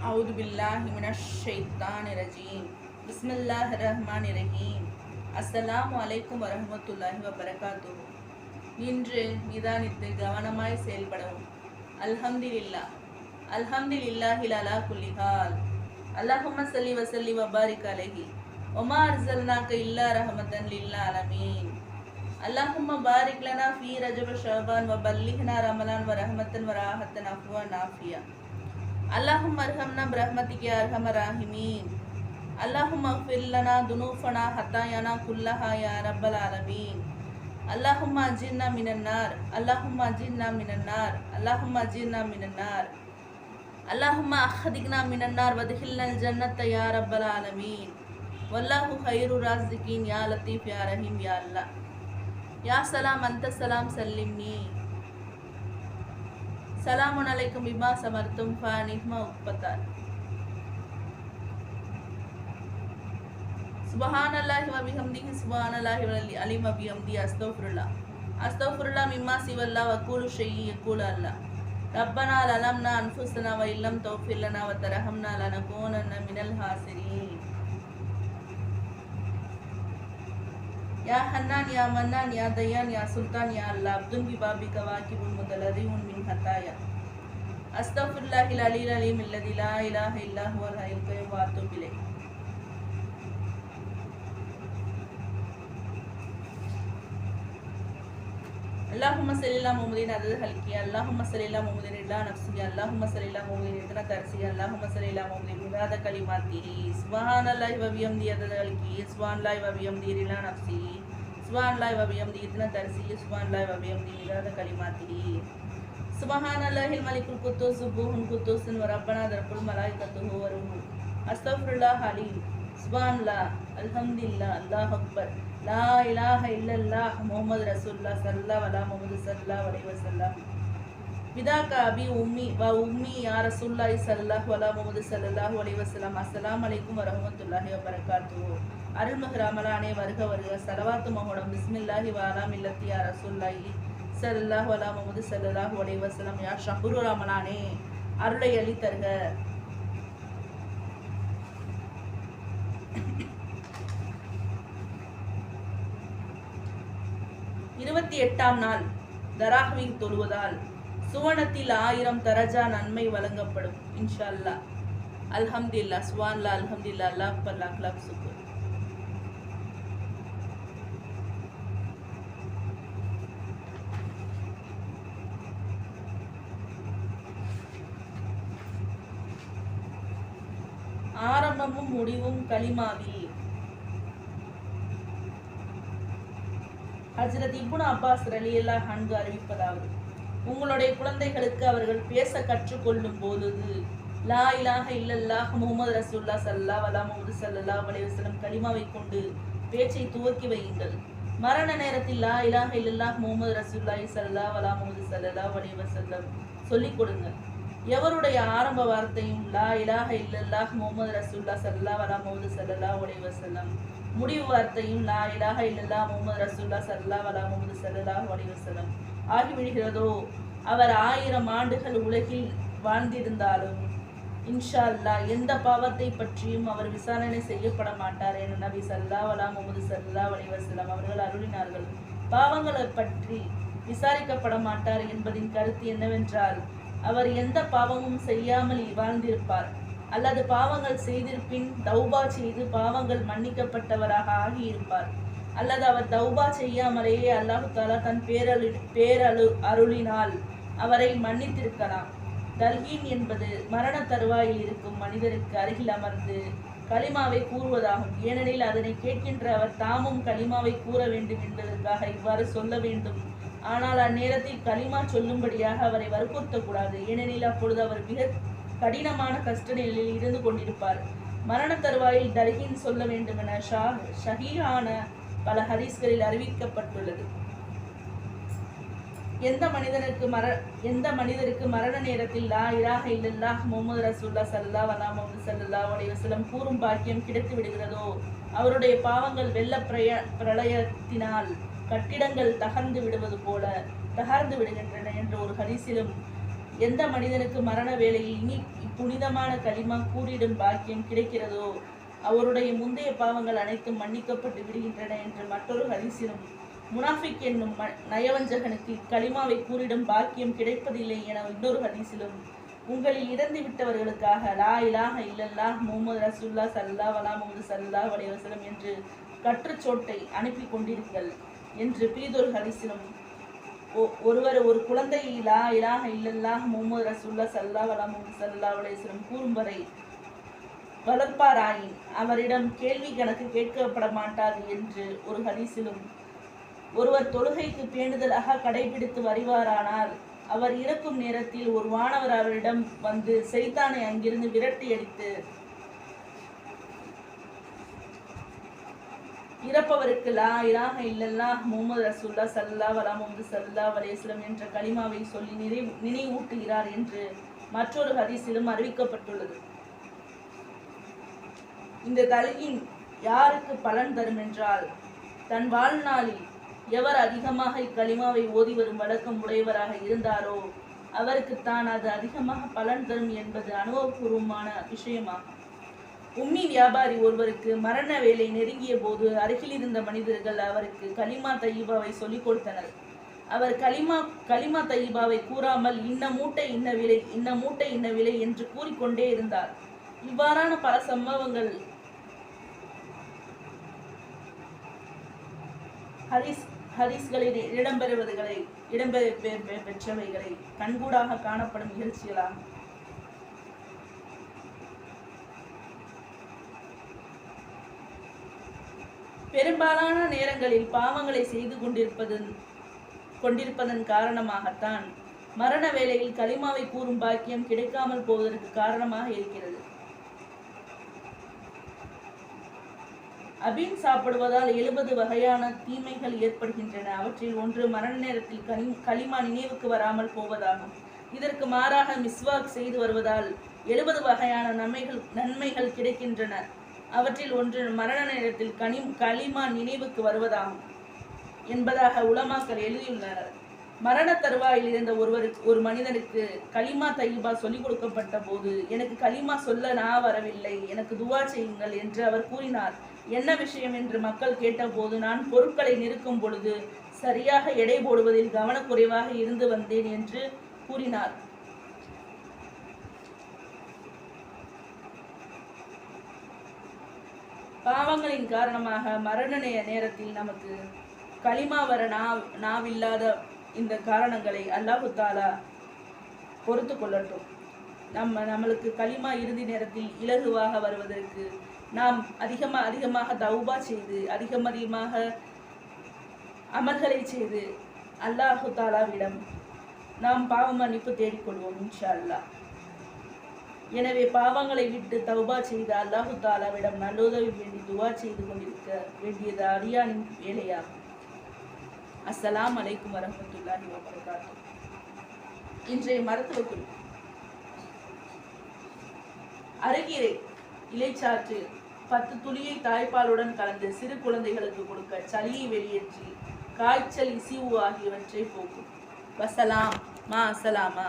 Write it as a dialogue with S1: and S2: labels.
S1: அவுது பில்லாஹி மினஷ் ஷைத்தானிர் ரஜீம். பிஸ்மில்லாஹிர் ரஹ்மானிர் ரஹீம். அஸ்ஸலாமு அலைக்கும் வரஹ்மத்துல்லாஹி வபரகாத்துஹு. இன்று நிதானித்து கவனமாய் செயல்படவும். அல்ஹம்துலில்லாஹ் அல்ஹம்துலில்லாஹி அலா குல்லி ஹால். அல்லாஹும்ம ஸல்லி வஸல்லி வபாரிக் அலைஹி வமா அர்ஸல்னாக இல்லா ரஹ்மத்தன் லில் ஆலமீன். அல்லாஹும்ம பாரிக் லனா ஃபீ ரஜப ஷஅபான் வ பல்லிக்னா ரமலான் வ ரஹ்மத்தன் வ ராஹத்தன் அஃப்வன் ஆஃபியா. اللهم ارحمنا برحمتك يا ارحم الراحمين. اللهم اغفر لنا ذنوبنا خطايانا كلها يا رب العالمين. اللهم اجرنا من النار. اللهم اجرنا من النار. اللهم اجرنا من النار. اللهم اخرجنا من النار وادخلنا الجنة يا رب العالمين. والله خير الرازقين يا لطيف يا رحيم يا الله. يا سلام انت سلام سلمني. சலாமுன் அலைக்கும் பிமா சமர்த்தும் ஃபானிஹ்மா உக்பத்தார். சுபஹானல்லாஹி வ பிஹம்திஹி சுபஹானல்லாஹி வல் அலீம் வ பிஹம்தி அஸ்தக்ஃபிருல்லாஹ் அஸ்தக்ஃபிருல்லாஹ் மிம்மா சிவல்லாஹ் வ குலு ஷைஇ யகூலு அல்லாஹ் ரப்பனா லலம்னா அன்ஃபுஸனா வ இல்லம் தக்ஃபிர் லனா வ தர்ஹம்னா லனகூனன்ன மினல் ஹாசிரீன். या हन्नान या मन्नान या दयान या सुल्तान या अल्लाह अब्दुल बिबाबिक वाकिबुल मुदलरिउन मिन खताया अस्तगफिरुल्लाहिल अलील अलीम अल्लज़ी ला इलाहा इल्ला हुवल हय्युल क़य्यूम व अतूबु इलैह. अल्लाहुम्मा सल्लि अला मुहम्मदिन अदद खल्क़ि. अल्लाहुम्मा सल्लि अला मुहम्मदिन इला नफ्सी. अल्लाहुम्मा सल्लि अला मुहम्मदिन इतना तरसी. अल्लाहुम्मा सल्लि अला मुहम्मदिन मिदाद कलिमातिही. सुब्हानल्लाहि व बिहम्दिही अदद खल्क़ि. सुब्हानल्लाहि व बिहम्दिही इला नफ्सी. सुब्हानल्लाहि व बिहम्दिही इतना तरसी. सुब्हानल्लाहि व बिहम्दिही मिदाद कलिमातिही. सुब्हानल्लाहिल मलिकुल कुद्दूस सुब्बूहुल कुद्दूस व रब्बना रब्बुल मलाइकतुहु व रूहुहु. अस्तगफिरुल्लाह अलीम. सुब्हानल्लाह अल्हम्दुलिल्लाह अल्लाहु अक्बर ला इलाहा इल्लल्लाह मुहम्मद रसूलुल्लाह सल्लल्लाहु अला मुहम्मद सल्लल्लाहु अलैहि वसल्लम. विदाका अबी उम्मी व उम्मी या रसूलुल्लाह सल्लल्लाहु अला मुहम्मद सल्लल्लाहु अलैहि वसल्लम. अस्सलामु अलैकुम व रहमतुல்லாஹி வ பரகாத்துஹு. அருள்மிகு ரமலானே வருக வருக. ஸலவாத்து மஹோடம் பிஸ்மில்லாஹி வ அலா மில்லத்தி யா ரசூலுல்லாஹி ஸல்லல்லாஹு அலா முஹம்மது ஸல்லல்லாஹு அலைஹி வஸல்லம். யா ஷஹ்ரு ரமலானே அருளை அள்ளி தருக. 28ஆம் நாள் தராஹ்வீஹ் தொழுவதால் சுவனத்தில் 1000 தரஜா நன்மை வழங்கப்படும் இன்ஷா அல்லாஹ். அல்ஹம்துலில்லாஹ் சுப்ஹானல்லாஹ் அல்ஹம்துலில்லாஹ் அல்லாஹ் அக்பர் லாக் லாக் சுக்ர். ஆரம்பமும் முடிவும் கலிமாவில். ஹஜ்ரத் இப்னு அப்பாஸ் ரலியல்லாஹு அன்ஹு அறிவிப்பதாவது, உங்களுடைய குழந்தைகளுக்கு அவர்கள் பேச கற்றுக்கொள்ளும் போது லா இலாஹ இல்லல்லாஹ் முஹம்மது ரசூலுல்லாஹ் ஸல்லல்லாஹு அலா முஹம்மது ஸல்லல்லாஹு அலைஹி வஸல்லம் கலிமாவை கொண்டு பேச்சை துவக்கி வையுங்கள். மரண நேரத்தில் லா இலாஹ இல்லல்லாஹ் முஹம்மது ரசூலுல்லாஹி ஸல்லல்லாஹு அலா முஹம்மது ஸல்லல்லாஹு அலைஹி வஸல்லம் சொல்லிக் கொடுங்கள். எவருடைய ஆரம்ப வார்த்தையும் லா இலாஹ இல்லல்லாஹ் முஹம்மது ரசூலுல்லாஹ் ஸல்லல்லாஹு அலா முஹம்மது ஸல்லல்லாஹு அலைஹி வஸல்லம், முடிவு வார்த்தையும் லா இலாஹ இல்லல்லாஹ் முஹம்மது ரசூலுல்லாஹ் ஸல்லல்லாஹு அலா முஹம்மது ஸல்லல்லாஹு அலைஹி வஸல்லம் ஆகிவிடுகிறதோ அவர் 1000 ஆண்டுகள் உலகில் வாழ்ந்திருந்தாலும் இன்ஷா அல்லாஹ் எந்த பாவத்தை பற்றியும் அவர் விசாரணை செய்யப்பட மாட்டார் என நபி ஸல்லல்லாஹு அலா முஹம்மது ஸல்லல்லாஹு அலைஹி வஸல்லம் அவர்கள் அருளினார்கள். பாவங்களை பற்றி விசாரிக்கப்பட மாட்டார் என்பதின் கருத்து என்னவென்றால், அவர் எந்த பாவமும் செய்யாமல் வாழ்ந்திருப்பார் அல்லது பாவங்கள் செய்திருப்பின் தௌபா செய்து பாவங்கள் மன்னிக்கப்பட்டவராக ஆகியிருப்பார், அல்லது அவர் தௌபா செய்யாமலேயே அல்லாஹு தாலா தன் அருளினால் அவரை மன்னித்திருக்கலாம். தல்கீன் என்பது மரண தருவாயில் இருக்கும் மனிதருக்கு அருகில் அமர்ந்து கலிமாவை கூறுவதாகும். ஏனெனில் அதனை கேட்கின்ற அவர் தாமும் கலிமாவை கூற வேண்டும் என்பதற்காக இவ்வாறு சொல்ல வேண்டும். ஆனால் அந்நேரத்தில் கலிமா சொல்லும்படியாக அவரை வற்புறுத்தக்கூடாது. ஏனெனில் அப்பொழுது அவர் மிக கடினமான கஷ்ட நிலையில் இருந்து கொண்டிருப்பார். மரண தருவாயில் தல்கீன் சொல்ல வேண்டும் என ஷஹீஹான பல ஹதீஸ்களில் அறிவிக்கப்பட்டுள்ளது. எந்த மனிதருக்கு மரண நேரத்தில் லா இலாஹ இல்லல்லாஹ் முஹம்மது ரசூலுல்லாஹ் ஸல்லல்லாஹு அலா முஹம்மது ஸல்லல்லாஹு அலைஹி வஸல்லம் கூறும் பாக்கியம் கிடைத்து விடுகிறதோ அவருடைய பாவங்கள் வெள்ள பிரளயத்தினால் கட்டிடங்கள் தகர்ந்து விடுவது போல தகர்ந்து விடுகின்றன என்ற ஒரு ஹதீஸிலும், எந்த மனிதனுக்கு மரண வேளையில் இனி புனிதமான கலிமா கூறிடும் பாக்கியம் கிடைக்கிறதோ அவருடைய முந்தைய பாவங்கள் அனைத்தும் மன்னிக்கப்பட்டு விடுகின்றன என்று மற்றொரு ஹதீஸிலும், முனாஃபிக் என்னும் நயவஞ்சகனுக்கு களிமாவை கூறிடும் பாக்கியம் கிடைப்பதில்லை என இன்னொரு ஹதீஸிலும், உங்களில் இறந்து விட்டவர்களுக்காக லா இலாஹ இல்லல்லாஹ் முஹம்மது ரசூலுல்லாஹ் ஸல்லல்லாஹு அலைஹி வஸல்லம் என்று கற்றுச்சோட்டை அனுப்பி கொண்டீர்கள் என்று பிரிதொரு ஹதீஸிலும், ஒருவர் ஒரு குழந்தை லா இலாஹ இல்லல்லாஹ் முஹம்மது ரசூலுல்லாஹ் ஸல்லல்லாஹு அலைஹி வஸல்லம் கூறும் வரை வளர்ப்பாராயின் அவரிடம் கேள்வி கணக்கு கேட்கப்பட மாட்டாது என்று ஒரு ஹதீஸிலும், ஒருவர் தொழுகைக்கு பேணுதலாக கடைபிடித்து வருவாரானால் அவர் இறக்கும் நேரத்தில் ஒரு வானவர் அவரிடம் வந்து சைத்தானை அங்கிருந்து விரட்டி அடித்து இறப்பவருக்கு லா இலாஹ இல்லல்லாஹ் முஹம்மது ரசூலுல்லாஹ் ஸல்லல்லாஹு அலைஹி வஸல்லம் என்ற கலிமாவை சொல்லி நினைவூட்டுகிறார் என்று மற்றொரு ஹதீஸிலும் அறிவிக்கப்பட்டுள்ளது. இந்த தல்கீன் யாருக்கு பலன் தரும் என்றால், தன் வாழ்நாளில் எவர் அதிகமாக இக்கலிமாவை ஓதி வரும் வழக்கம் உடையவராக இருந்தாரோ அவருக்குத்தான் அது அதிகமாக பலன் தரும் என்பது அனுபவபூர்வமான விஷயமாகும். உம்மி வியாபாரி ஒருவருக்கு மரண வேலை நெருங்கிய போது அருகில் இருந்த மனிதர்கள் அவருக்கு கலிமா தையிபாவை சொல்லிக் கொடுத்தனர். அவர் கலிமா தையிபாவை கூறாமல் இன்ன மூட்டை இன்ன விலை என்று கூறிக்கொண்டே இருந்தார். இவ்வாறான பல சம்பவங்கள் ஹதீஸ்களில் இடம்பெற்றவைகளை கண்கூடாக காணப்படும் நிகழ்ச்சிகளாகும். பெரும்பாலான நேரங்களில் பாவங்களை செய்து கொண்டிருப்பதன் காரணமாகத்தான் மரண வேளையில் கலிமாவை கூறும் பாக்கியம் கிடைக்காமல் போவதற்கு காரணமாக இருக்கிறது. அபின் சாப்பிடுவதால் 70 வகையான தீமைகள் ஏற்படுகின்றன. அவற்றில் ஒன்று மரண நேரத்தில் கலிமா நினைவுக்கு வராமல் போவதாகும். இதற்கு மாறாக மிஸ்வாக் செய்து வருவதால் 70 வகையான நன்மைகள் கிடைக்கின்றன. அவற்றில் ஒன்று மரண நேரத்தில் கலிமா நினைவுக்கு வருவதாகும் என்பதாக உலமாக்கள் எழுதியுள்ளனர். மரண தருவாயில் இருந்த ஒரு மனிதனுக்கு கலிமா தையிபா சொல்லிக் கொடுக்கப்பட்ட போது, எனக்கு கலிமா சொல்ல வரவில்லை, எனக்கு துவா செய்யுங்கள் என்று அவர் கூறினார். என்ன விஷயம் என்று மக்கள் கேட்டபோது, நான் பொருட்களை நிறுக்கும் பொழுது சரியாக எடை போடுவதில் கவனக்குறைவாக இருந்து வந்தேன் என்று கூறினார். பாவங்களின் காரணமாக மரண நேரத்தில் நமக்கு கலிமா வர நாவில்லாத இந்த காரணங்களை அல்லாஹு தாலா பொறுத்து கொள்ளட்டும். நம்மளுக்கு கலிமா இறுதி நேரத்தில் இலகுவாக வருவதற்கு நாம் அதிகமாக தௌபா செய்து அதிகமாக அமல்களை செய்து அல்லாஹு தாலாவிடம் நாம் பாவ மன்னிப்பு தேடிக்கொள்வோம் இன்ஷா அல்லாஹ். எனவே பாவங்களை விட்டு தௌபா செய்து அல்லாஹு தாலாவிடம் நல்லுதவி வேண்டி துவா செய்து கொண்டிருக்க வேண்டியது அடியானின் வேலையாகும். அஸ்ஸலாமு அலைக்கும் வரஹ்மத்துல்லாஹி வபரகாத்துஹு. இன்றைய மருத்துவ குறிப்பு: அருகீரை இலைச்சாற்று 10 துளியை தாய்ப்பாலுடன் கலந்து சிறு குழந்தைகளுக்கு கொடுக்க சளியை வெளியேற்றி காய்ச்சல், இசிவு ஆகியவற்றை போக்கும். வசலாம் மா அஸ்ஸலாமா.